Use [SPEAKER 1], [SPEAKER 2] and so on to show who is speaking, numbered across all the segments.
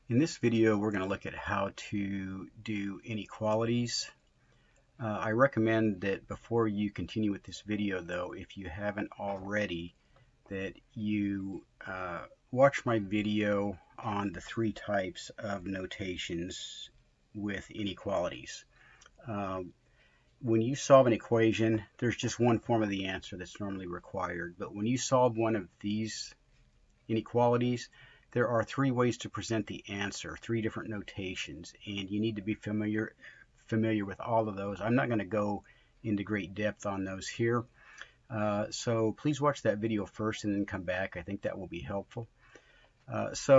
[SPEAKER 1] In this video, we're going to look at how to do inequalities. I recommend that before you continue with this video, though, if you haven't already, that you watch my video on the three types of notations with inequalities. When you solve an equation, there's just one form of the answer that's normally required. But when you solve one of these inequalities, there are three ways to present the answer, three different notations, and you need to be familiar with all of those. I'm not going to go into great depth on those here. So please watch that video first and then come back. I think that will be helpful. First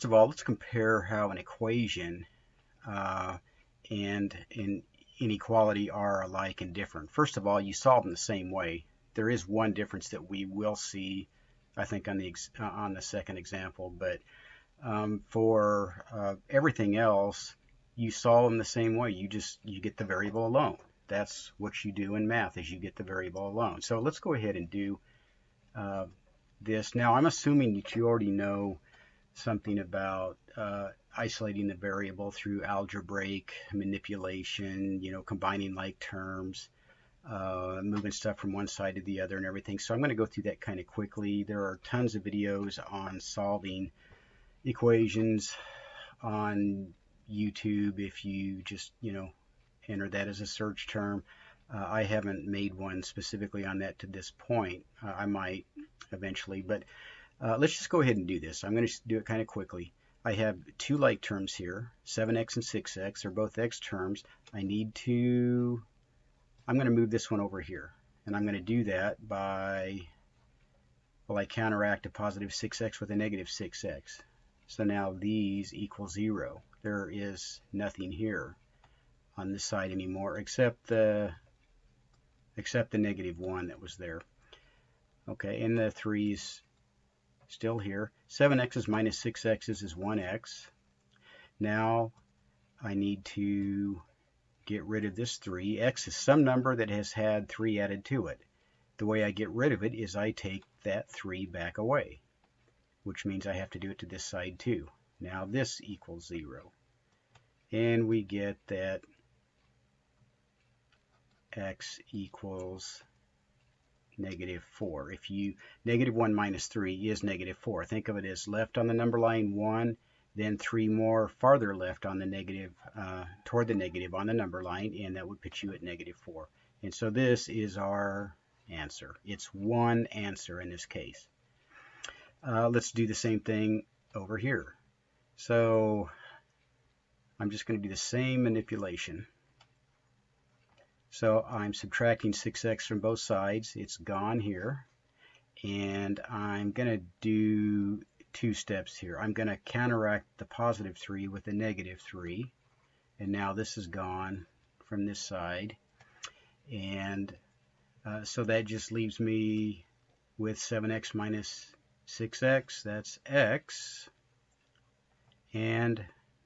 [SPEAKER 1] of all, let's compare how an equation and an inequality are alike and different. First of all, you solve them the same way. There is one difference that we will see, I think, on the second example, but for everything else, you solve them the same way. You get the variable alone. That's what you do in math, is you get the variable alone. So let's go ahead and do this. Now, I'm assuming that you already know something about isolating the variable through algebraic manipulation, combining like terms, moving stuff from one side to the other and everything. So I'm going to go through that kind of quickly. There are tons of videos on solving equations on YouTube if you just, enter that as a search term. I haven't made one specifically on that to this point. I might eventually, but let's just go ahead and do this. I'm going to do it kind of quickly. I have two like terms here, 7x and 6x. They're both x terms. I'm going to move this one over here. And I'm going to do that by, I counteract a positive 6x with a negative 6x. So now these equal 0. There is nothing here on this side anymore except the negative 1 that was there. Okay, and the 3's still here. 7x's minus 6x's is 1x. Now I need to get rid of this 3. X is some number that has had 3 added to it. The way I get rid of it is I take that 3 back away, which means I have to do it to this side too. Now this equals 0. And we get that x equals negative 4. Negative 1 minus 3 is negative 4. Think of it as left on the number line 1, then 3 more farther left on the negative, toward the negative on the number line, and that would put you at negative 4. And so this is our answer. It's one answer in this case. Let's do the same thing over here. So I'm just going to do the same manipulation. So I'm subtracting 6x from both sides. It's gone here. And I'm going to do two steps here. I'm going to counteract the positive 3 with the negative 3. And now this is gone from this side. And so that just leaves me with 7x minus 6x. That's x. And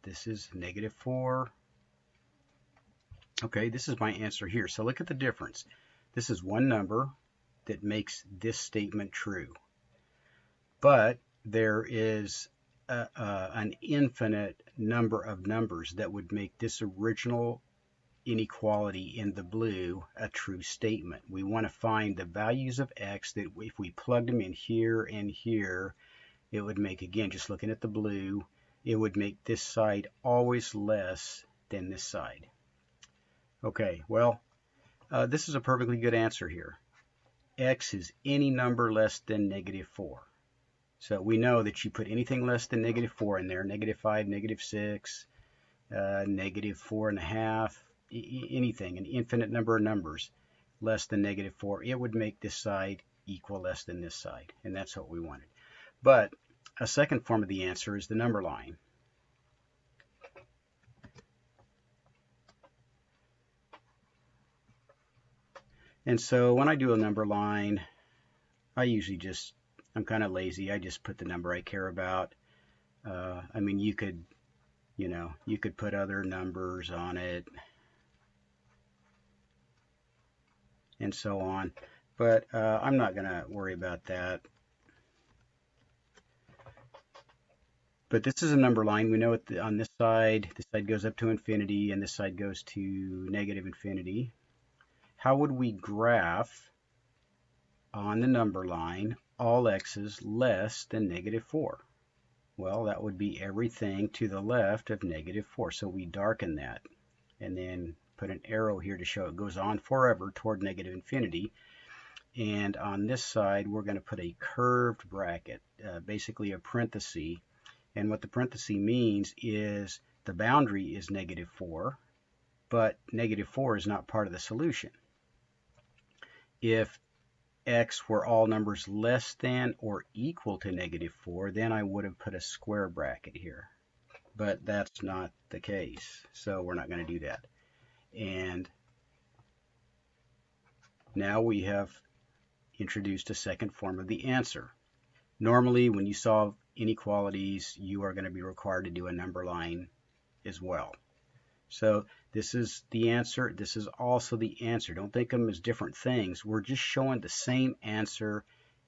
[SPEAKER 1] this is negative 4. Okay, this is my answer here. So look at the difference. This is one number that makes this statement true. But there is an infinite number of numbers that would make this original inequality in the blue a true statement. We want to find the values of x that if we plugged them in here and here, it would make, again, just looking at the blue, it would make this side always less than this side. Okay, well, this is a perfectly good answer here. X is any number less than negative 4. So we know that you put anything less than negative 4 in there, negative 5, negative 6, negative 4.5, anything, an infinite number of numbers less than negative 4, it would make this side equal less than this side, and that's what we wanted. But a second form of the answer is the number line. And so when I do a number line, I'm kind of lazy. I just put the number I care about. I mean, you could put other numbers on it and so on. But I'm not going to worry about that. But this is a number line. We know on this side goes up to infinity, and this side goes to negative infinity. How would we graph on the number line all x's less than negative 4? Well, that would be everything to the left of negative 4. So we darken that and then put an arrow here to show it goes on forever toward negative infinity. And on this side, we're going to put a curved bracket, basically a parenthesis. And what the parenthesis means is the boundary is negative 4, but negative 4 is not part of the solution. If x were all numbers less than or equal to negative 4, then I would have put a square bracket here. But that's not the case, so we're not going to do that. And now we have introduced a second form of the answer. Normally, when you solve inequalities, you are going to be required to do a number line as well. So this is the answer. This is also the answer. Don't think of them as different things. We're just showing the same answer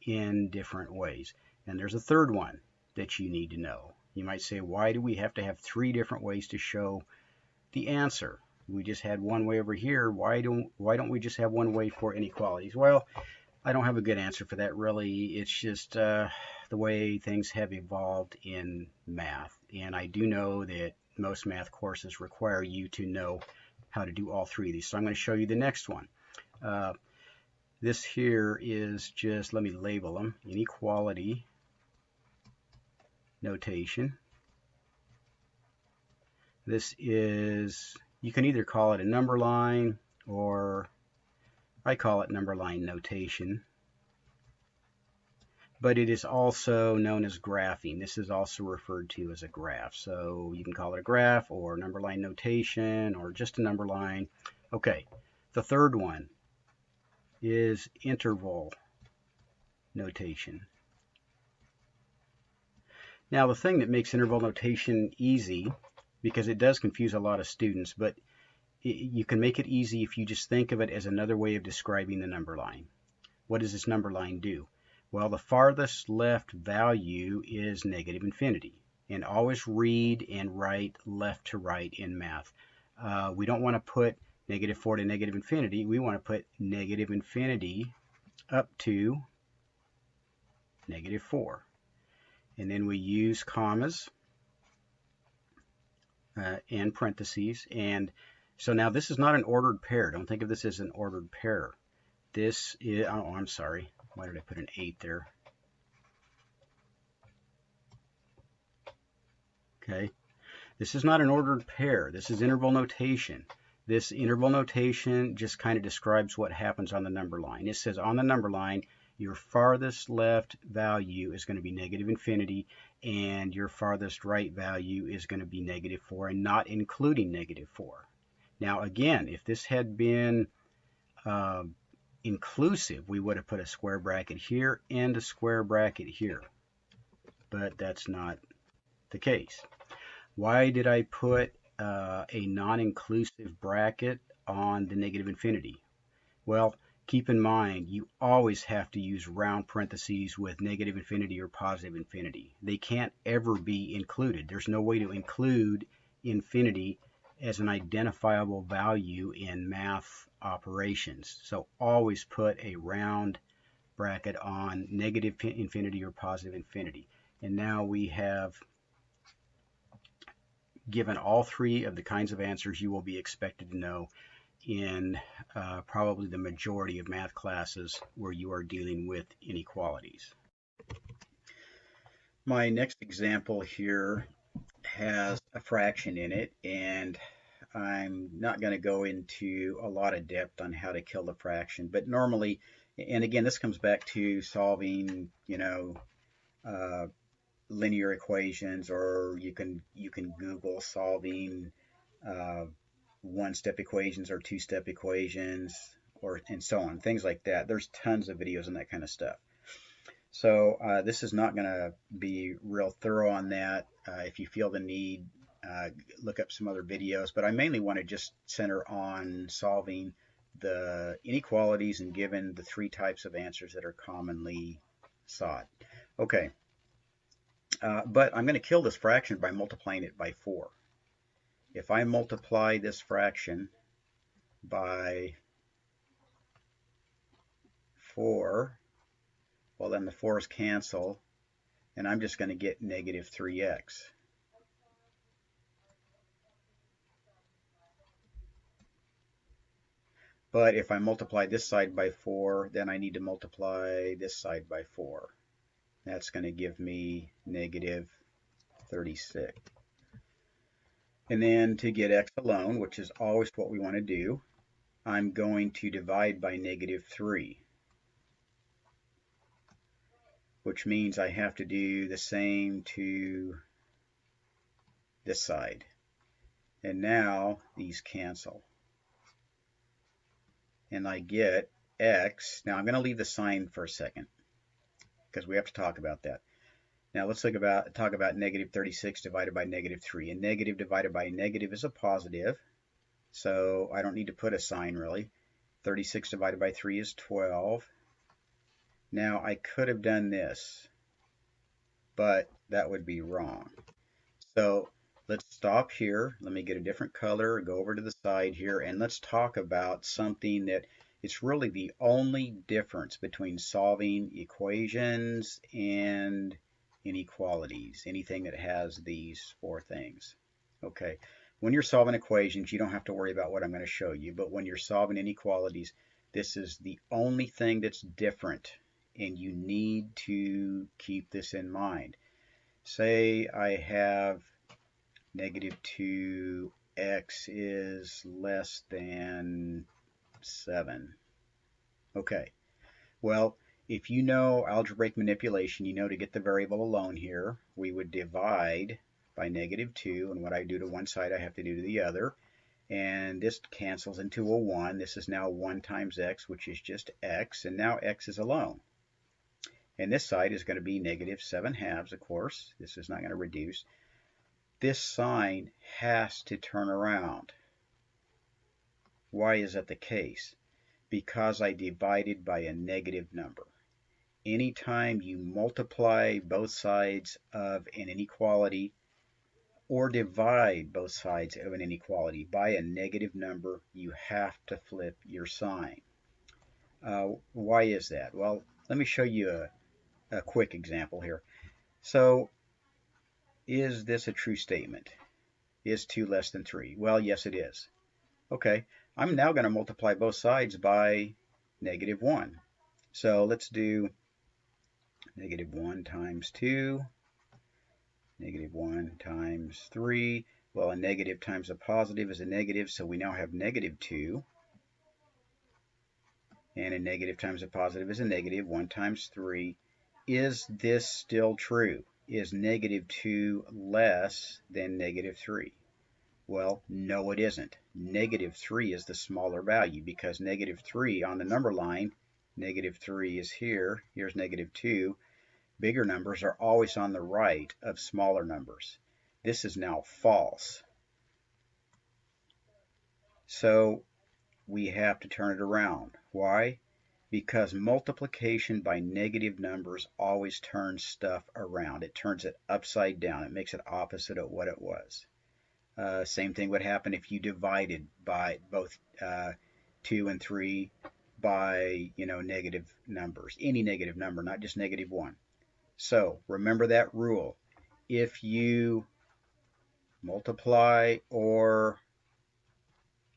[SPEAKER 1] in different ways. And there's a third one that you need to know. You might say, why do we have to have 3 different ways to show the answer? We just had one way over here. Why don't we just have one way for inequalities? Well, I don't have a good answer for that, really. It's just the way things have evolved in math. And I do know that most math courses require you to know how to do all 3 of these. So I'm going to show you the next one. This here is just, let me label them, inequality notation. This is, you can either call it a number line, or I call it number line notation. But it is also known as graphing. This is also referred to as a graph. So you can call it a graph or number line notation or just a number line. Okay, the third one is interval notation. Now the thing that makes interval notation easy, because it does confuse a lot of students, but you can make it easy if you just think of it as another way of describing the number line. What does this number line do? Well, the farthest left value is negative infinity. And always read and write left to right in math. We don't want to put negative 4 to negative infinity. We want to put negative infinity up to negative 4. And then we use commas and parentheses. And so now this is not an ordered pair. Don't think of this as an ordered pair. This is, oh, I'm sorry. Why did I put an 8 there? Okay. This is not an ordered pair. This is interval notation. This interval notation just kind of describes what happens on the number line. It says on the number line, your farthest left value is going to be negative infinity, and your farthest right value is going to be negative 4, and not including negative 4. Now, again, if this had been inclusive, we would have put a square bracket here and a square bracket here. But that's not the case. Why did I put a non-inclusive bracket on the negative infinity? Well, keep in mind, you always have to use round parentheses with negative infinity or positive infinity. They can't ever be included. There's no way to include infinity as an identifiable value in math operations. So always put a round bracket on negative infinity or positive infinity. And now we have given all 3 of the kinds of answers you will be expected to know in probably the majority of math classes where you are dealing with inequalities. My next example here has a fraction in it, and I'm not going to go into a lot of depth on how to kill the fraction, but normally, and again, this comes back to solving, linear equations, or you can Google solving one-step equations or two-step equations, and so on, things like that. There's tons of videos on that kind of stuff. So this is not going to be real thorough on that. If you feel the need, look up some other videos, but I mainly want to just center on solving the inequalities and given the 3 types of answers that are commonly sought. Okay, But I'm going to kill this fraction by multiplying it by 4. If I multiply this fraction by 4, well, then the 4's cancel, and I'm just going to get negative 3x. But if I multiply this side by 4, then I need to multiply this side by 4. That's going to give me negative 36. And then to get x alone, which is always what we want to do, I'm going to divide by negative 3, which means I have to do the same to this side. And now these cancel. And I get x. Now I'm going to leave the sign for a second because we have to talk about that. Now let's talk about negative 36 divided by negative 3. And negative divided by negative is a positive, so I don't need to put a sign really. 36 divided by 3 is 12. Now I could have done this, but that would be wrong. So let's stop here. Let me get a different color, go over to the side here, and let's talk about something that it's really the only difference between solving equations and inequalities, anything that has these 4 things. Okay, when you're solving equations, you don't have to worry about what I'm going to show you, but when you're solving inequalities, this is the only thing that's different, and you need to keep this in mind. Say I have negative 2x is less than 7. Okay, well, if you know algebraic manipulation, you know to get the variable alone here, we would divide by negative 2, and what I do to one side I have to do to the other, and this cancels into a 1. This is now 1 times x, which is just x, and now x is alone. And this side is going to be negative 7/2, of course. This is not going to reduce. This sign has to turn around. Why is that the case? Because I divided by a negative number. Anytime you multiply both sides of an inequality or divide both sides of an inequality by a negative number, you have to flip your sign. Why is that? Well, let me show you a quick example here. So, is this a true statement? Is 2 less than 3? Well, yes, it is. Okay, I'm now going to multiply both sides by negative 1. So let's do negative 1 times 2, negative 1 times 3. Well, a negative times a positive is a negative, so we now have negative 2. And a negative times a positive is a negative. 1 times 3. Is this still true? Is negative 2 less than negative 3? Well, no, it isn't. Negative 3 is the smaller value because negative 3 on the number line, negative 3 is here. Here's negative 2. Bigger numbers are always on the right of smaller numbers. This is now false. So we have to turn it around. Why? Because multiplication by negative numbers always turns stuff around. It turns it upside down. It makes it opposite of what it was. Same thing would happen if you divided by both 2 and 3 by, negative numbers. Any negative number, not just negative 1. So remember that rule. If you multiply or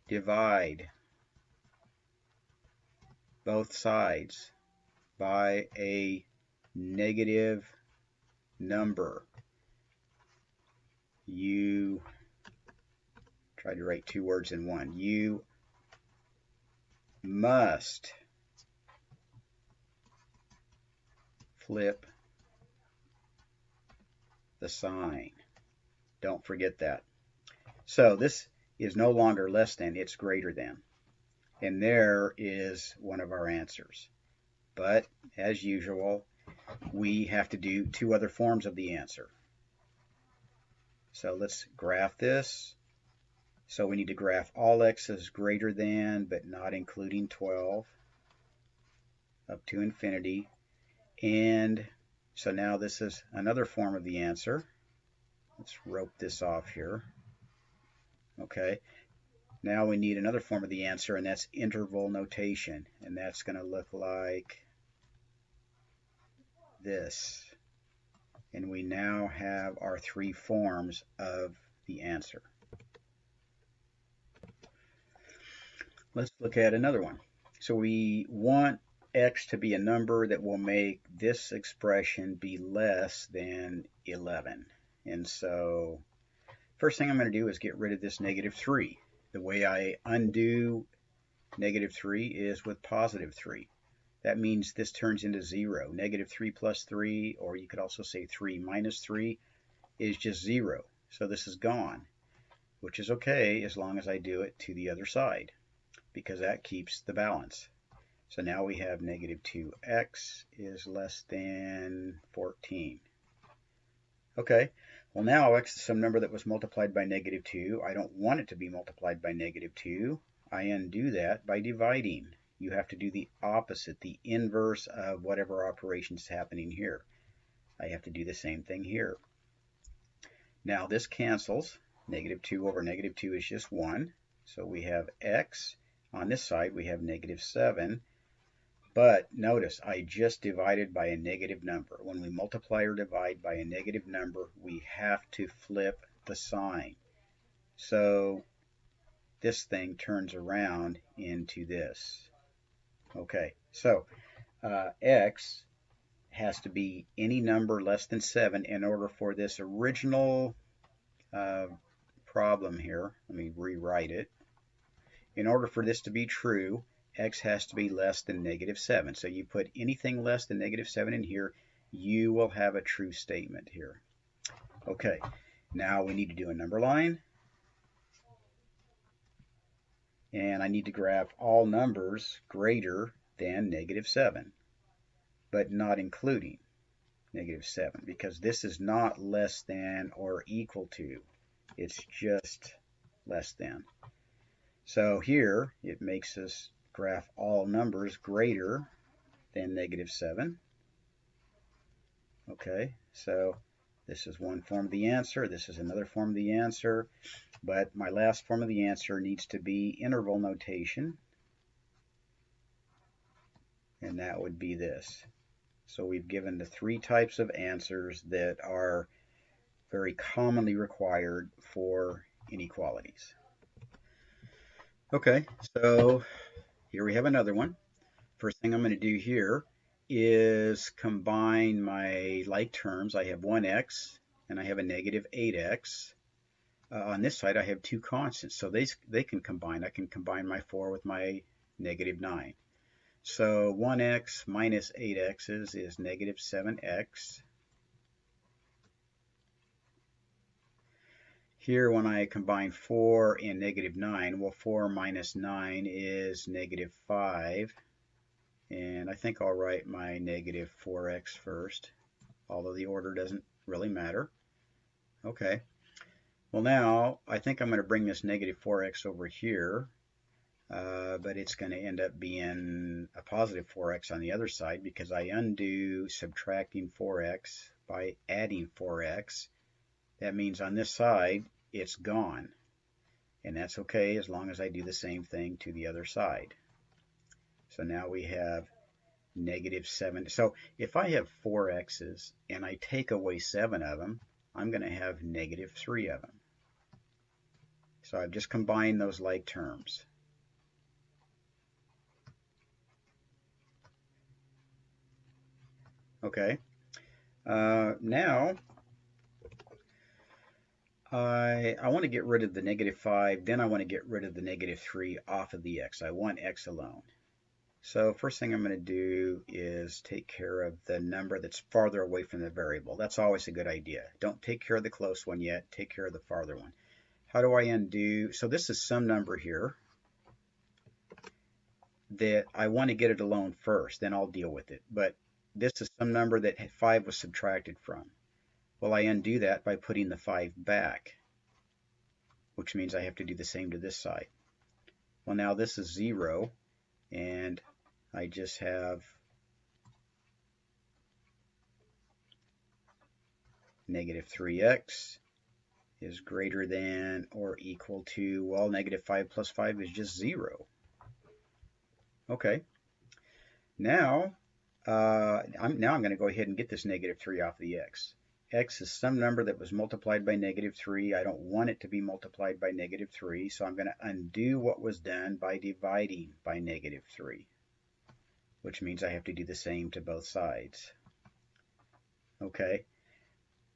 [SPEAKER 1] divide both sides by a negative number, you tried to write 2 words in one. You must flip the sign. Don't forget that. So this is no longer less than, it's greater than. And there is one of our answers. But as usual, we have to do 2 other forms of the answer. So let's graph this. So we need to graph all x's greater than, but not including 12, up to infinity. And So now this is another form of the answer. Let's rope this off here. Okay. Now we need another form of the answer, and that's interval notation. And that's going to look like this. And we now have our three forms of the answer. Let's look at another one. So we want x to be a number that will make this expression be less than 11. And so first thing I'm going to do is get rid of this negative 3. The way I undo negative 3 is with positive 3. That means this turns into 0. Negative 3 plus 3, or you could also say 3 minus 3, is just 0. So this is gone, which is okay as long as I do it to the other side, because that keeps the balance. So now we have negative 2x is less than 14. Okay, well now x is some number that was multiplied by negative 2. I don't want it to be multiplied by negative 2. I undo that by dividing. You have to do the opposite, the inverse of whatever operation is happening here. I have to do the same thing here. Now this cancels. Negative 2 over negative 2 is just 1. So we have x. On this side we have negative 7. But notice I just divided by a negative number. When we multiply or divide by a negative number, we have to flip the sign. So this thing turns around into this. Okay, so x has to be any number less than 7 in order for this original problem here. Let me rewrite it. In order for this to be true, x has to be less than negative 7. So you put anything less than negative 7 in here, you will have a true statement here. Okay, now we need to do a number line. And I need to graph all numbers greater than negative 7, but not including negative 7, because this is not less than or equal to. It's just less than. So here it makes us graph all numbers greater than negative 7. Okay, so this is one form of the answer. This is another form of the answer. But my last form of the answer needs to be interval notation. And that would be this. So we've given the three types of answers that are very commonly required for inequalities. Okay, so here we have another one. First thing I'm going to do here is combine my like terms. I have 1x and I have a negative 8x. On this side I have two constants, so they can combine. I can combine my 4 with my negative 9. So 1x minus 8x's is negative 7x. Here when I combine 4 and negative 9, well 4 minus 9 is negative 5. And I think I'll write my negative 4x first, although the order doesn't really matter. Okay. Well now, I think I'm going to bring this negative 4x over here, but it's going to end up being a positive 4x on the other side because I undo subtracting 4x by adding 4x. That means on this side, it's gone. And that's okay as long as I do the same thing to the other side. So now we have negative 7. So if I have 4x's and I take away 7 of them, I'm going to have negative 3 of them. So I've just combined those like terms. Okay. Now I want to get rid of the negative 5, then I want to get rid of the negative 3 off of the x. I want x alone. So first thing I'm going to do is take care of the number that's farther away from the variable. That's always a good idea. Don't take care of the close one yet. Take care of the farther one. How do I undo? So this is some number here that I want to get it alone first, then I'll deal with it. But this is some number that 5 was subtracted from. Well, I undo that by putting the 5 back, which means I have to do the same to this side. Well, now this is 0, and I just have negative 3x is greater than or equal to, well, negative 5 plus 5 is just 0. Okay. Now, I'm going to go ahead and get this negative 3 off the x. X is some number that was multiplied by negative 3. I don't want it to be multiplied by negative 3, so I'm going to undo what was done by dividing by negative 3, which means I have to do the same to both sides. Okay.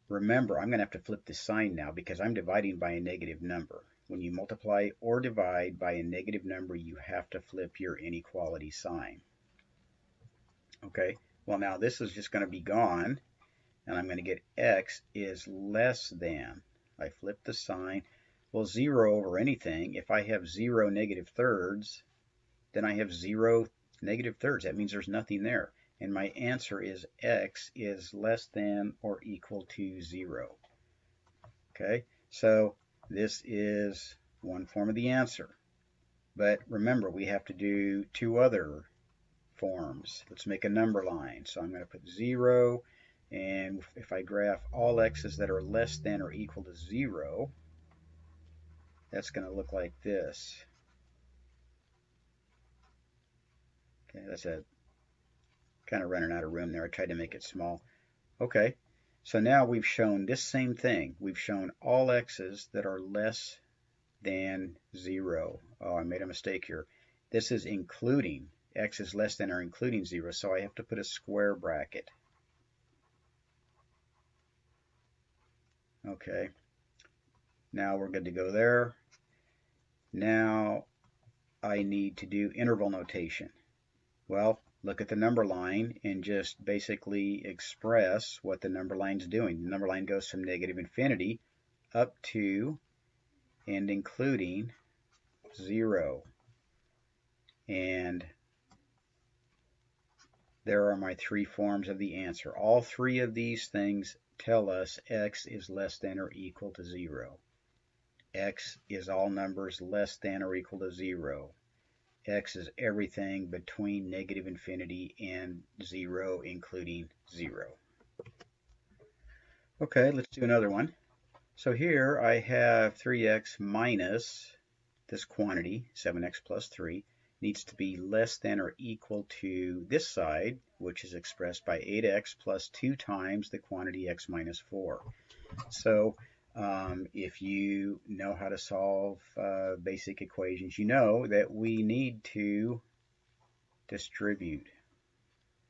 [SPEAKER 1] Remember, I'm going to have to flip the sign now because I'm dividing by a negative number. When you multiply or divide by a negative number, you have to flip your inequality sign. Okay, well now this is just going to be gone, and I'm going to get x is less than. I flip the sign. Well, 0 over anything, if I have 0 negative thirds, then I have 0 negative thirds. That means there's nothing there. And my answer is x is less than or equal to 0. Okay, so this is one form of the answer. But remember, we have to do two other forms. Let's make a number line. So I'm going to put 0, and if I graph all x's that are less than or equal to 0, that's going to look like this. Okay, that's a kind of running out of room there. I tried to make it small. Okay, so now we've shown this same thing. We've shown all x's that are less than 0. Oh, I made a mistake here. This is including. X is less than or including 0, so I have to put a square bracket. Okay, now we're good to go there. Now I need to do interval notation. Well, look at the number line and just basically express what the number line's doing. The number line goes from negative infinity up to and including 0. And there are my three forms of the answer. All three of these things tell us x is less than or equal to 0. X is all numbers less than or equal to 0. X is everything between negative infinity and 0, including 0. Okay, let's do another one. So here I have 3x minus this quantity, 7x plus 3, needs to be less than or equal to this side, which is expressed by 8x plus 2 times the quantity x minus 4. So if you know how to solve basic equations, you know that we need to distribute.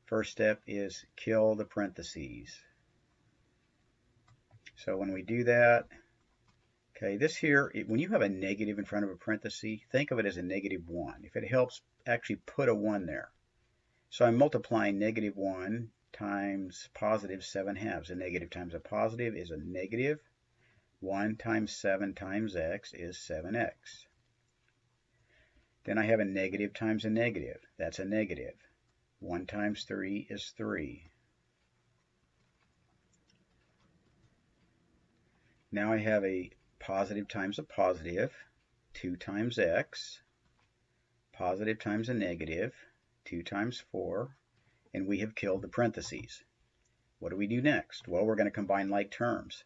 [SPEAKER 1] First step is kill the parentheses. So when we do that, okay, this here, when you have a negative in front of a parenthesis, think of it as a negative 1. If it helps, actually put a 1 there. So I'm multiplying negative 1 times positive 7/2. A negative times a positive is a negative. 1 times 7 times x is 7x. Then I have a negative times a negative. That's a negative. 1 times 3 is 3. Now I have a positive times a positive, 2 times x. Positive times a negative, 2 times 4. And we have killed the parentheses. What do we do next? Well, we're going to combine like terms.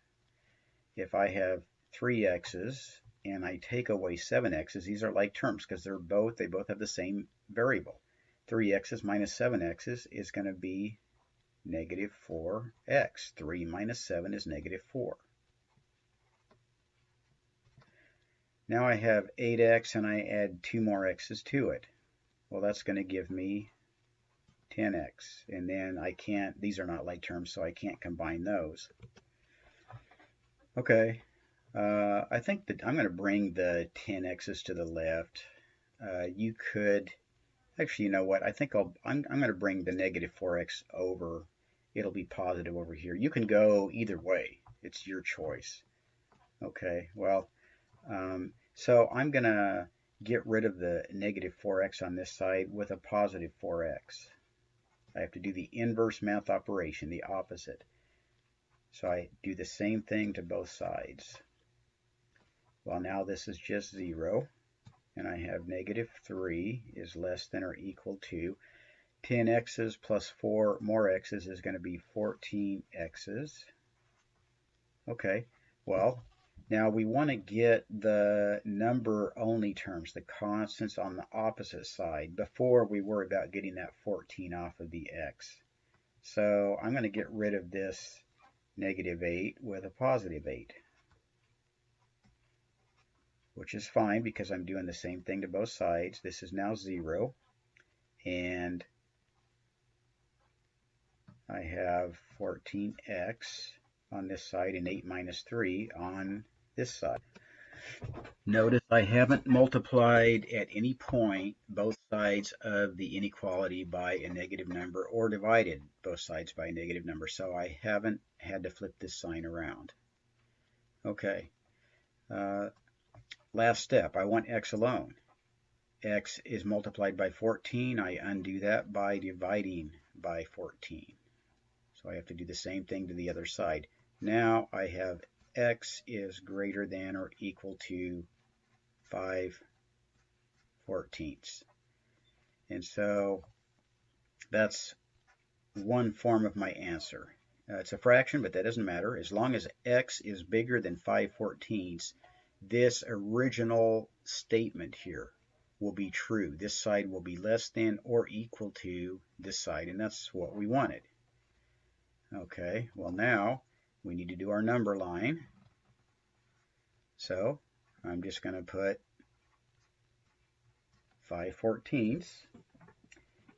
[SPEAKER 1] If I have 3x's and I take away 7x's, these are like terms because they both have the same variable. 3x's minus 7x's is going to be negative 4x. 3 minus 7 is negative 4. Now I have 8x and I add 2 more x's to it. Well, that's going to give me 10x. And then I can't, these are not like terms, so I can't combine those. Okay, I think that I'm going to bring the 10x's to the left. You could, actually, you know what? I think I'm going to bring the negative 4x over. It'll be positive over here. You can go either way. It's your choice. Okay, well, so I'm going to get rid of the negative 4x on this side with a positive 4x. I have to do the inverse math operation, the opposite. So I do the same thing to both sides. Well, now this is just 0, and I have negative 3 is less than or equal to 10x's plus 4 more x's is going to be 14x's. Okay, well, now we want to get the number only terms, the constants on the opposite side, before we worry about getting that 14 off of the x. So I'm going to get rid of this -8 with a +8, which is fine because I'm doing the same thing to both sides. This is now 0, and I have 14x on this side and 8 minus 3 on this side. Notice I haven't multiplied at any point both sides of the inequality by a negative number or divided both sides by a negative number, so I haven't had to flip this sign around. Okay, last step, I want x alone. X is multiplied by 14. I undo that by dividing by 14. So I have to do the same thing to the other side. Now I have x is greater than or equal to 5/14. And so that's one form of my answer. It's a fraction, but that doesn't matter. As long as x is bigger than 5/14, this original statement here will be true. This side will be less than or equal to this side, and that's what we wanted. Okay, well now we need to do our number line. So I'm just going to put 5/14,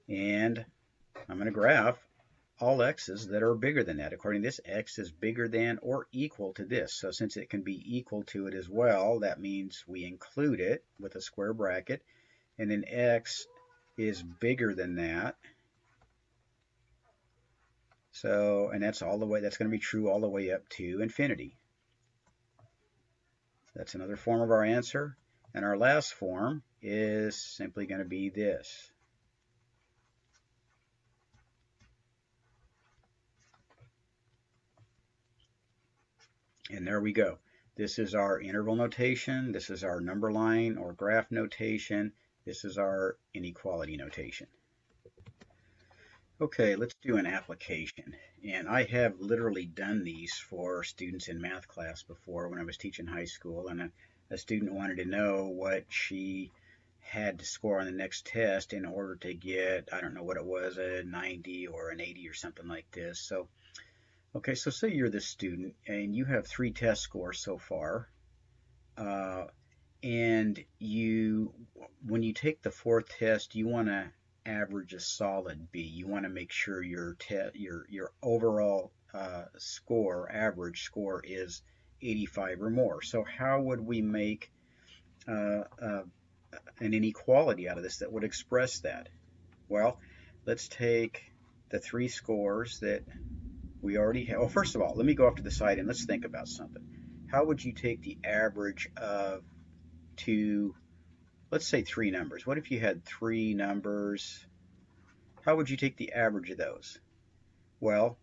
[SPEAKER 1] and I'm going to graph all x's that are bigger than that. According to this, x is bigger than or equal to this. So since it can be equal to it as well, that means we include it with a square bracket. And then x is bigger than that. So, and that's all the way, that's going to be true all the way up to infinity. That's another form of our answer. And our last form is simply going to be this. And there we go. This is our interval notation. This is our number line or graph notation. This is our inequality notation. Okay, let's do an application. And I have literally done these for students in math class before when I was teaching high school. And a student wanted to know what she had to score on the next test in order to get, I don't know what it was, a 90 or an 80 or something like this. So okay, so say you're the student and you have 3 test scores so far, and when you take the 4th test, you want to average a solid B. You want to make sure your overall average score is 85 or more. So how would we make an inequality out of this that would express that? Well, let's take the 3 scores that we already have. Well, first of all, let me go off to the side and let's think about something. How would you take the average of let's say 3 numbers? What if you had 3 numbers? How would you take the average of those? Well,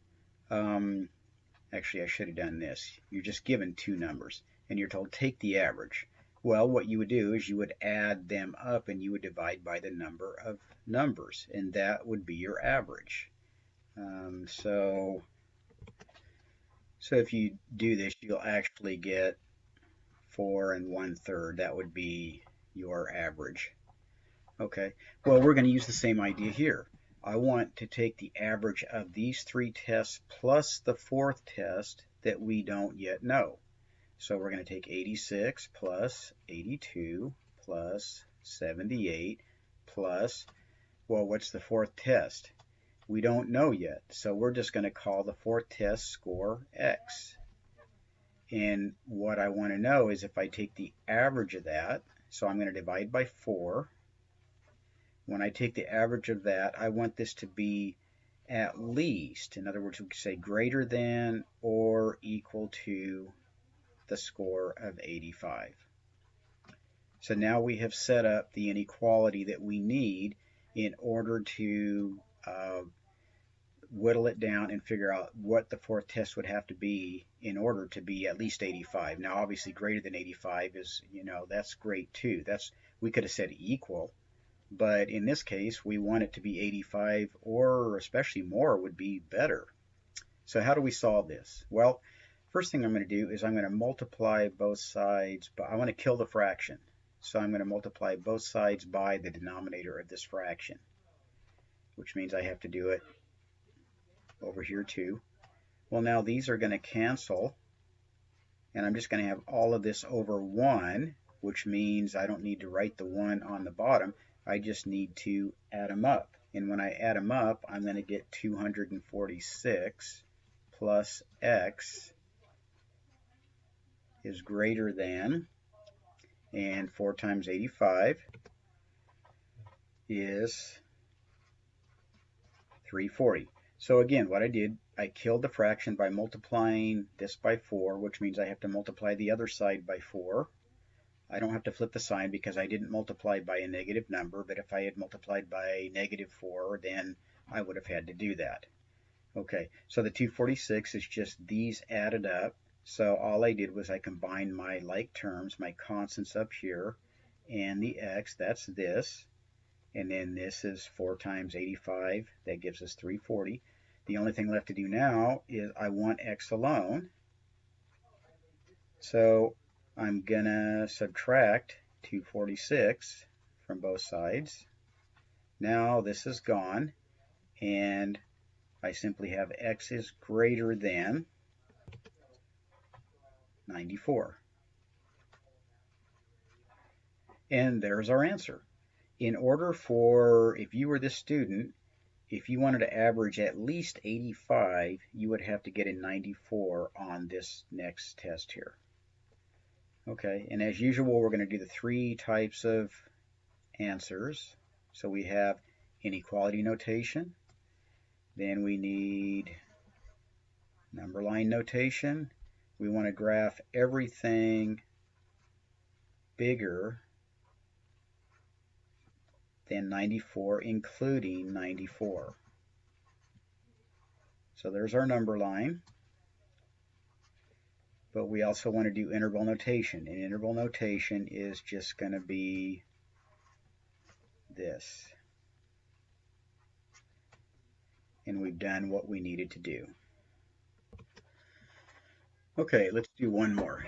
[SPEAKER 1] actually I should have done this. You're just given 2 numbers and you're told take the average. Well, what you would do is you would add them up and you would divide by the number of numbers, and that would be your average. So if you do this, you'll actually get 4 1/3. That would be your average. Okay, well, we're going to use the same idea here. I want to take the average of these 3 tests plus the 4th test that we don't yet know. So we're going to take 86 plus 82 plus 78 plus, well, what's the 4th test? We don't know yet, so we're just going to call the 4th test score x. And what I want to know is if I take the average of that, so I'm going to divide by 4. When I take the average of that, I want this to be at least, in other words, we could say greater than or equal to the score of 85. So now we have set up the inequality that we need in order to whittle it down and figure out what the 4th test would have to be in order to be at least 85. Now, obviously, greater than 85 is, that's great too. We could have said equal, but in this case, we want it to be 85 or especially more would be better. So how do we solve this? Well, first thing I'm going to do is I'm going to multiply both sides, but I want to kill the fraction. So I'm going to multiply both sides by the denominator of this fraction, which means I have to do it over here too. Well, now these are going to cancel, and I'm just going to have all of this over 1, which means I don't need to write the 1 on the bottom. I just need to add them up. And when I add them up, I'm going to get 246 plus x is greater than, and 4 times 85 is 340. So again, what I did, I killed the fraction by multiplying this by 4, which means I have to multiply the other side by 4. I don't have to flip the sign because I didn't multiply by a negative number, but if I had multiplied by -4, then I would have had to do that. Okay, so the 246 is just these added up. So all I did was I combined my like terms, my constants up here, and the x, that's this. And then this is 4 times 85. That gives us 340. The only thing left to do now is I want x alone. So I'm going to subtract 246 from both sides. Now this is gone, and I simply have x is greater than 94. And there's our answer. In order for, if you were this student, if you wanted to average at least 85, you would have to get a 94 on this next test here. Okay, and as usual, we're going to do the 3 types of answers. So we have inequality notation, then we need number line notation. We want to graph everything bigger than 94, including 94. So there's our number line. But we also want to do interval notation. And interval notation is just going to be this. And we've done what we needed to do. Okay, let's do one more.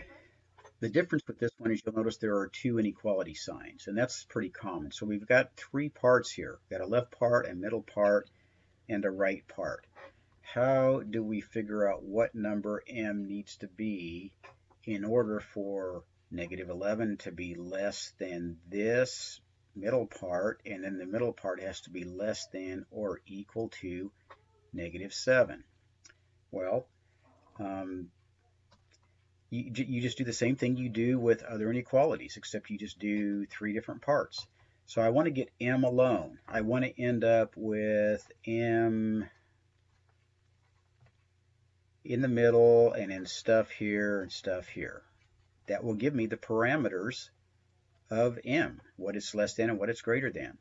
[SPEAKER 1] The difference with this one is you'll notice there are 2 inequality signs, and that's pretty common. So we've got 3 parts here. We've got a left part, a middle part, and a right part. How do we figure out what number m needs to be in order for -11 to be less than this middle part, and then the middle part has to be less than or equal to -7? Well, you just do the same thing you do with other inequalities, except you just do 3 different parts. So I want to get m alone. I want to end up with m in the middle and then stuff here and stuff here. That will give me the parameters of m, what it's less than and what it's greater than.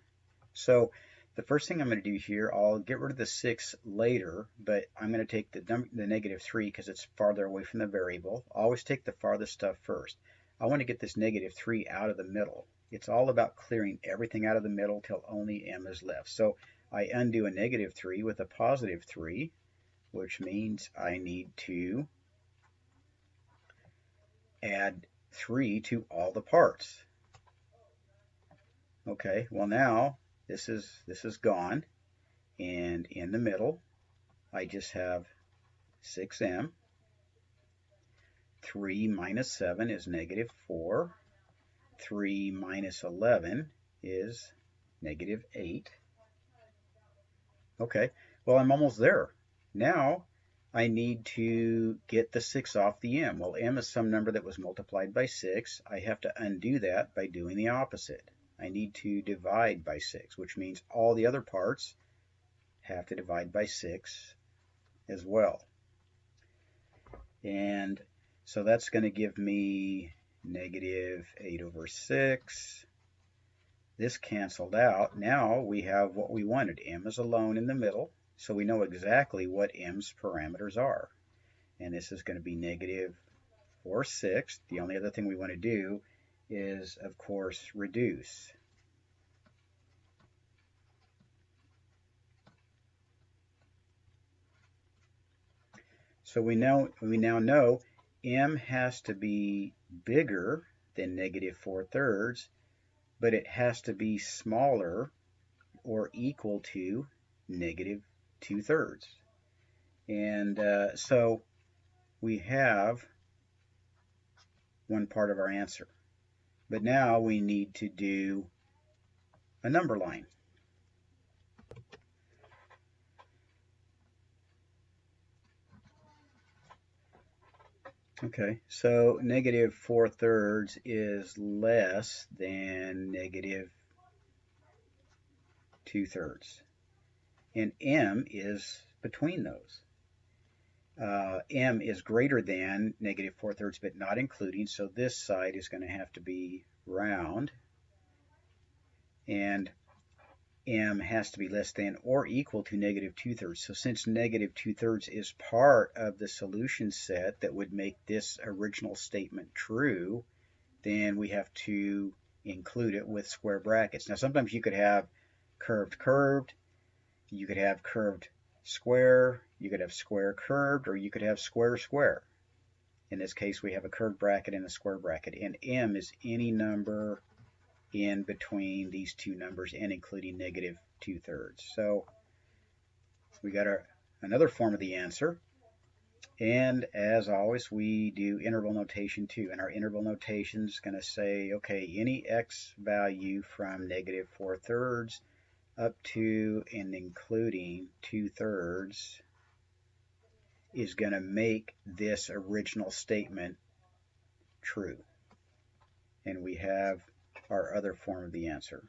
[SPEAKER 1] So the first thing I'm going to do here, I'll get rid of the 6 later, but I'm going to take the -3 because it's farther away from the variable. Always take the farthest stuff first. I want to get this -3 out of the middle. It's all about clearing everything out of the middle till only m is left. So I undo a -3 with a +3, which means I need to add 3 to all the parts. Okay, well now this is gone, and in the middle I just have 6m. 3 minus 7 is -4. 3 minus 11 is -8. Okay, well I'm almost there. Now I need to get the 6 off the m. Well, m is some number that was multiplied by 6. I have to undo that by doing the opposite. I need to divide by 6, which means all the other parts have to divide by 6 as well. And so that's going to give me -8/6. This canceled out. Now we have what we wanted. M is alone in the middle, so we know exactly what m's parameters are. And this is going to be -4/6. The only other thing we want to do is, of course, reduce. So we now know m has to be bigger than negative 4/3, but it has to be smaller or equal to negative 2/3. And so we have one part of our answer. But now we need to do a number line. Okay, so negative 4/3 is less than negative 2/3. And m is between those. M is greater than negative 4/3, but not including, so this side is going to have to be round. And m has to be less than or equal to negative 2/3. So since negative 2/3 is part of the solution set that would make this original statement true, then we have to include it with square brackets. Now sometimes you could have curved curved, you could have curved square, you could have square curved, or you could have square square. In this case we have a curved bracket and a square bracket, and m is any number in between these two numbers and including negative 2/3. So we got another form of the answer. And as always, we do interval notation too. And our interval notation is going to say, okay, any x value from negative 4/3 up to and including 2/3 is going to make this original statement true. And we have our other form of the answer.